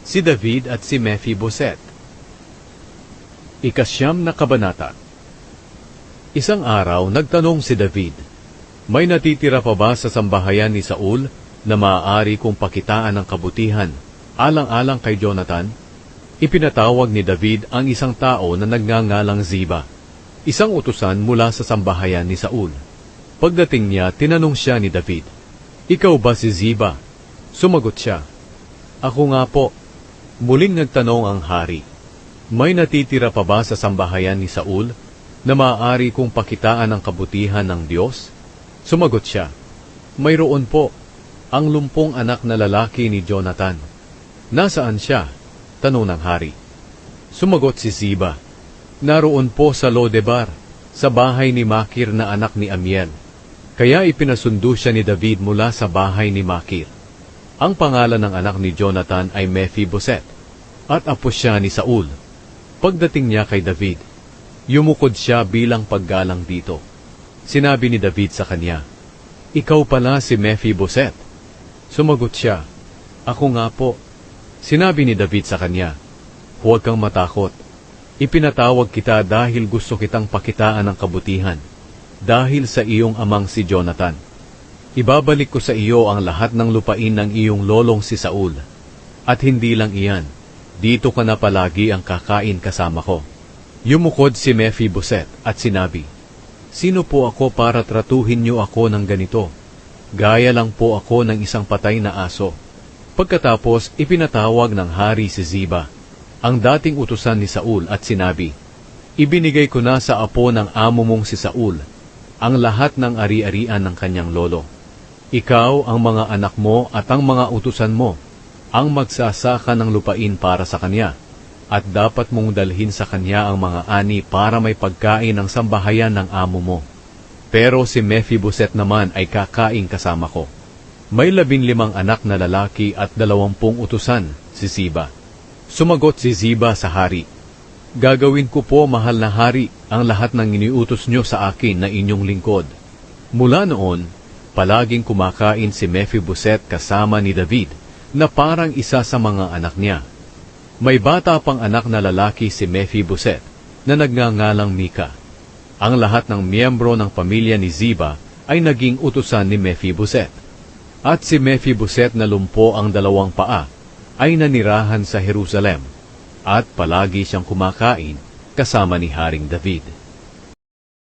Si David at si Mephiboset. Ikasyam na kabanata. Isang araw, nagtanong si David, may natitira pa ba sa sambahayan ni Saul na maaari kong pakitaan ng kabutihan, alang-alang kay Jonathan? Ipinatawag ni David ang isang tao na nagngangalang Ziba, isang utusan mula sa sambahayan ni Saul. Pagdating niya, tinanong siya ni David, "Ikaw ba si Ziba?" Sumagot siya, "Ako nga po." Muling nagtanong ang hari, may natitira pa ba sa sambahayan ni Saul na maaari kong pakitaan ng kabutihan ng Diyos? Sumagot siya, "Mayroon po, ang lumpong anak na lalaki ni Jonathan." "Nasaan siya?" tanong ng hari. Sumagot si Ziba, "Naroon po sa Lodebar, sa bahay ni Makir na anak ni Amiel." Kaya ipinasundo siya ni David mula sa bahay ni Makir. Ang pangalan ng anak ni Jonathan ay Mephiboset, at apo siya ni Saul. Pagdating niya kay David, yumukod siya bilang paggalang dito. Sinabi ni David sa kanya, "Ikaw pala si Mephiboset." Sumagot siya, "Ako nga po." Sinabi ni David sa kanya, "Huwag kang matakot. Ipinatawag kita dahil gusto kitang pakitaan ng kabutihan, dahil sa iyong amang si Jonathan. Ibabalik ko sa iyo ang lahat ng lupain ng iyong lolong si Saul. At hindi lang iyan, dito ka na palagi ang kakain kasama ko." Yumukod si Mephiboset at sinabi, "Sino po ako para tratuhin niyo ako ng ganito? Gaya lang po ako ng isang patay na aso." Pagkatapos, ipinatawag ng hari si Ziba, ang dating utusan ni Saul, at sinabi, "Ibinigay ko na sa apo ng amo mong si Saul ang lahat ng ari-arian ng kanyang lolo. Ikaw, ang mga anak mo at ang mga utusan mo, ang magsasaka ng lupain para sa kanya, at dapat mong dalhin sa kanya ang mga ani para may pagkain ng sambahayan ng amo mo. Pero si Mephiboset naman ay kakain kasama ko." May 15 anak na lalaki at 20 utusan si Ziba. Sumagot si Ziba sa hari, "Gagawin ko po, mahal na hari, ang lahat ng iniutos nyo sa akin na inyong lingkod." Mula noon, palaging kumakain si Mephiboset kasama ni David, na parang isa sa mga anak niya. May bata pang anak na lalaki si Mephiboset, na nagngangalang Mika. Ang lahat ng miyembro ng pamilya ni Ziba ay naging utusan ni Mephiboset. At si Mephiboset na lumpo ang 2 paa, ay nanirahan sa Jerusalem, at palagi siyang kumakain kasama ni Haring David.